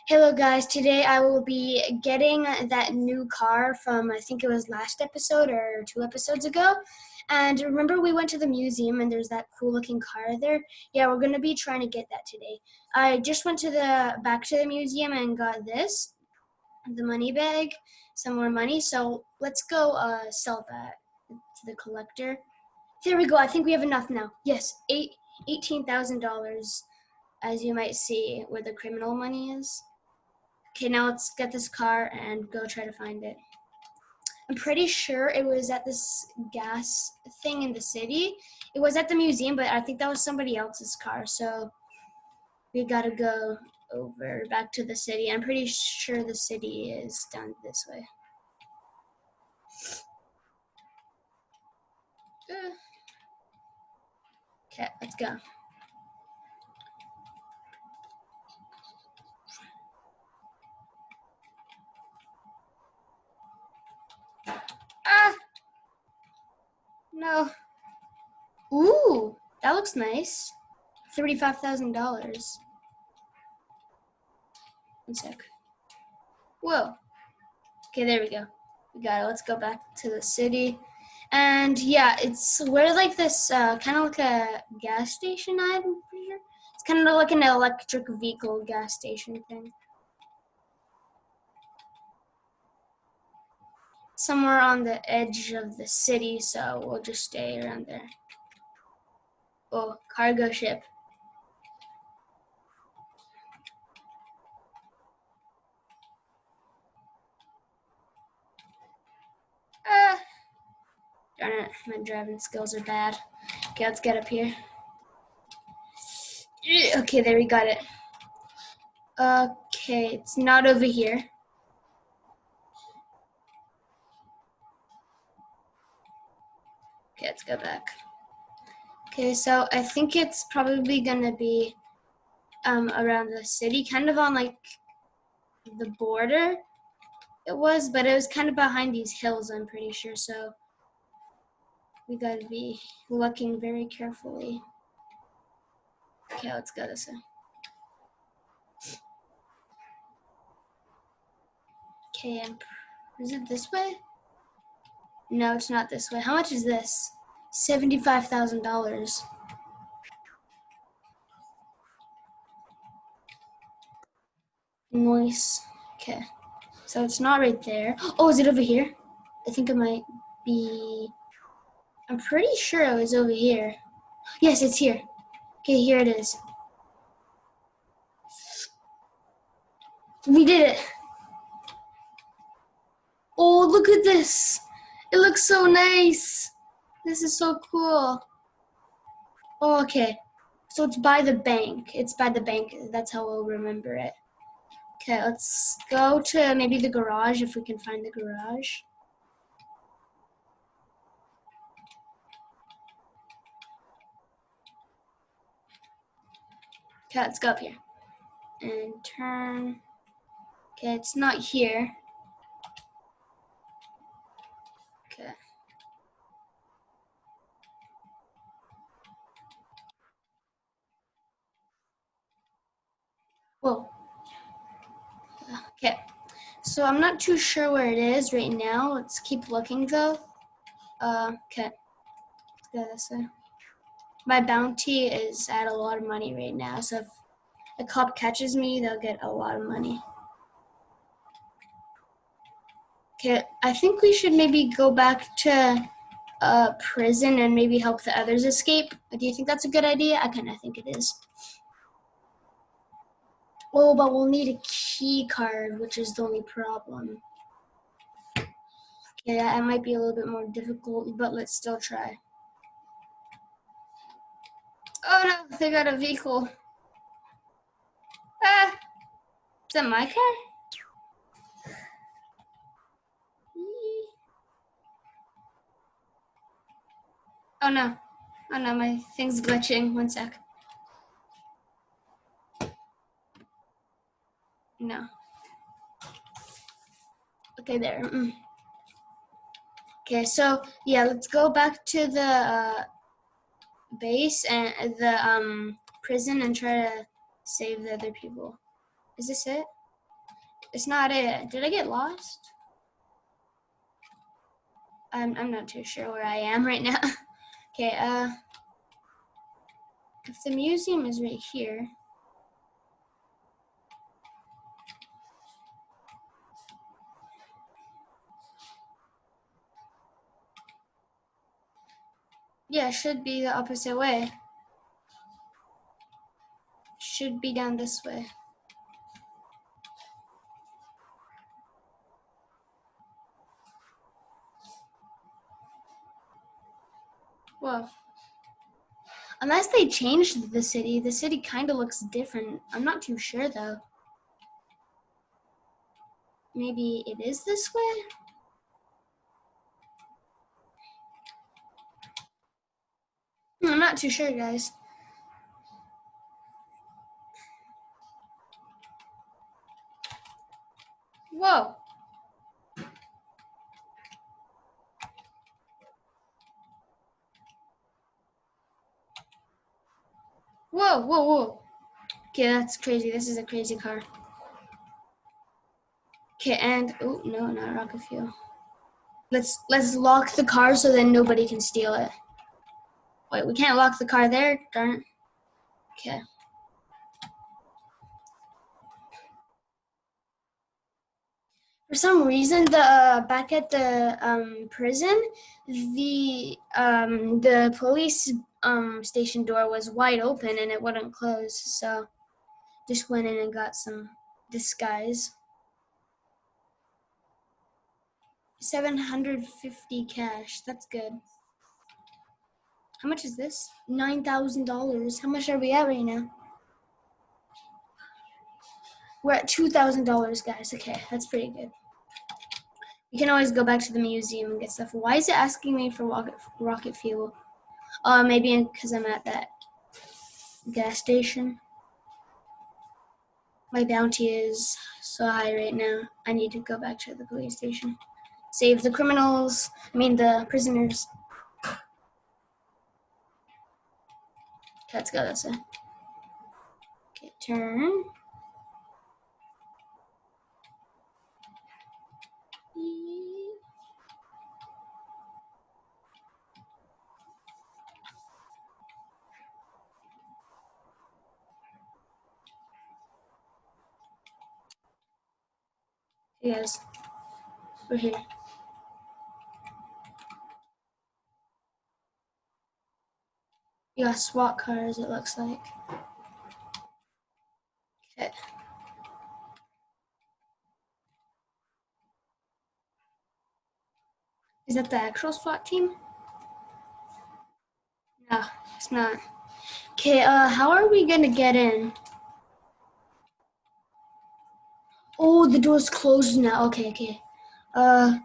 Hello guys, today I will be getting that new car from, I think it was last episode or 2 episodes ago. And remember we went to the museum and there's that cool looking car there? Yeah, we're going to be trying to get that today. I just went back to the museum and got this, the money bag, some more money. So let's go sell that to the collector. There we go, I think we have enough now. Yes, $18,000, as you might see where the criminal money is. Okay, now let's get this car and go try to find it. I'm pretty sure it was at this gas thing in the city. It was at the museum, but I think that was somebody else's car. So we gotta go over back to the city. I'm pretty sure the city is down this way. Okay, let's go. Ah! No. Ooh, that looks nice. $35,000. One sec. Whoa. Okay, there we go. We got it. Let's go back to the city. And yeah, we're like this kind of like a gas station, I'm pretty sure. It's kind of like an electric vehicle gas station thing. Somewhere on the edge of the city, so we'll just stay around there. Oh, cargo ship. Ah! Darn it, my driving skills are bad. Okay, let's get up here. Okay, there we got it. Okay, it's not over here. Okay, let's go back. Okay, so I think it's probably gonna be around the city, kind of on like the border. But it was kind of behind these hills, I'm pretty sure, so we gotta be looking very carefully. Okay, let's go this way. Okay, is it this way? No, it's not this way. How much is this? $75,000. Nice. Okay, so it's not right there. Oh, is it over here? I think it might be. I'm pretty sure it was over here. Yes, it's here. Okay, here it is. We did it. Oh, look at this. It looks so nice. This is so cool. Oh, okay. So it's by the bank. It's by the bank. That's how we'll remember it. Okay, let's go to maybe the garage if we can find the garage. Okay, let's go up here. And turn. Okay, it's not here. Okay. Whoa. Okay. So I'm not too sure where it is right now. Let's keep looking though. Okay. Let's go this way. My bounty is at a lot of money right now, so if a cop catches me, they'll get a lot of money. Okay, I think we should maybe go back to prison and maybe help the others escape. Do you think that's a good idea? I kind of think it is. Oh, but we'll need a key card, which is the only problem. Okay, that might be a little bit more difficult, but let's still try. Oh no, they got a vehicle. Ah! Is that my car? Oh no. Oh no, my thing's glitching. One sec. No. Okay, there. Okay, so yeah, let's go back to the base and the prison and try to save the other people. Is this it? It's not it. Did I get lost? I'm not too sure where I am right now. Okay, if the museum is right here. Yeah, it should be the opposite way. Should be down this way. Whoa. Unless they changed the city kind of looks different. I'm not too sure though. Maybe it is this way? I'm not too sure, guys. Whoa. Whoa, whoa, whoa. Okay, that's crazy. This is a crazy car. Okay, and oh no, not rocket fuel. Let's lock the car so then nobody can steal it. Wait, we can't lock the car there, darn it. Okay. For some reason, the back at the prison, the police station door was wide open and it wouldn't close. So just went in and got some disguise. 750 cash. That's good. How much is this? $9,000. How much are we at right now? We're at $2,000, guys. Okay, that's pretty good. You can always go back to the museum and get stuff. Why is it asking me for rocket fuel? Maybe because I'm at that gas station. My bounty is so high right now. I need to go back to the police station. Save the criminals. I mean the prisoners. Let's go this way. Okay, turn. Yes, we're here. We got SWAT cars, it looks like. Okay. Is that the actual SWAT team? No, it's not. Okay, how are we gonna get in? Oh, the door's closed now. Okay, okay. Uh,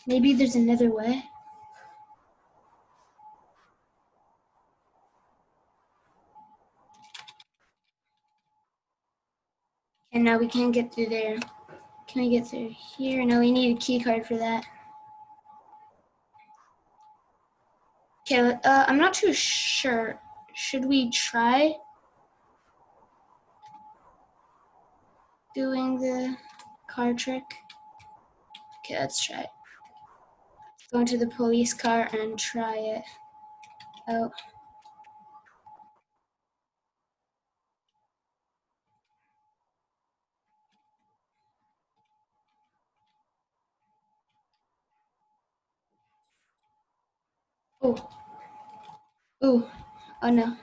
maybe there's another way. And now we can't get through there. Can we get through here? No, we need a key card for that. Okay, I'm not too sure. Should we try doing the car trick? Okay, let's try it. Go into the police car and try it out. Oh, oh, oh no.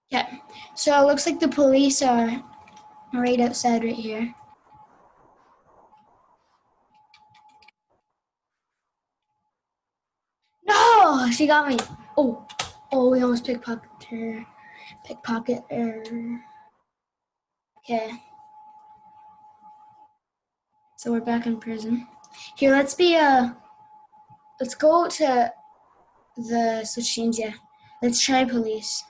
Yeah, so it looks like the police are right outside right here. No, she got me. Oh, oh, we almost pickpocketed her. Pickpocket her. Okay. So we're back in prison. Here, let's go to the switch teams, yeah. Let's try police.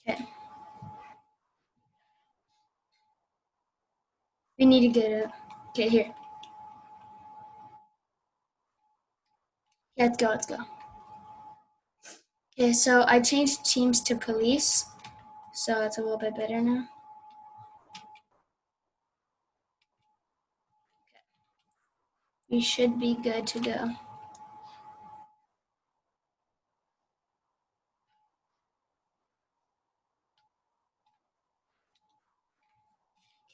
Okay. We need to get it. Okay, here. Yeah, let's go, let's go. Okay, so I changed teams to police, so it's a little bit better now. We should be good to go.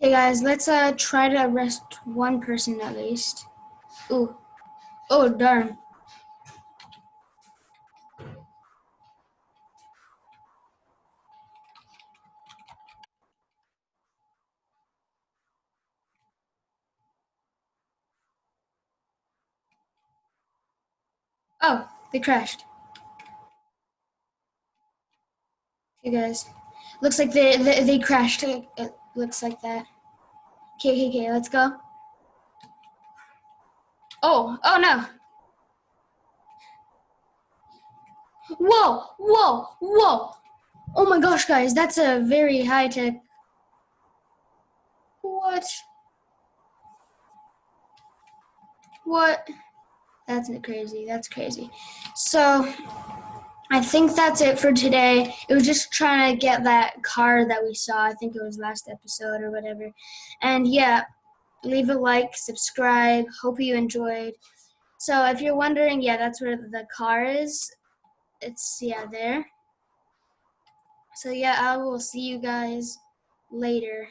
Okay, guys, let's try to arrest one person at least. Ooh, oh darn. Oh, they crashed. Okay, guys, looks like they crashed. It looks like that. Okay, let's go. Oh no. Whoa. Oh my gosh, guys, that's a very high tech. What? What? That's crazy. That's crazy. So, I think that's it for today. It was just trying to get that car that we saw. I think it was last episode or whatever. And yeah, leave a like, subscribe. Hope you enjoyed. So if you're wondering, yeah, that's where the car is. It's, yeah, there. So yeah, I will see you guys later.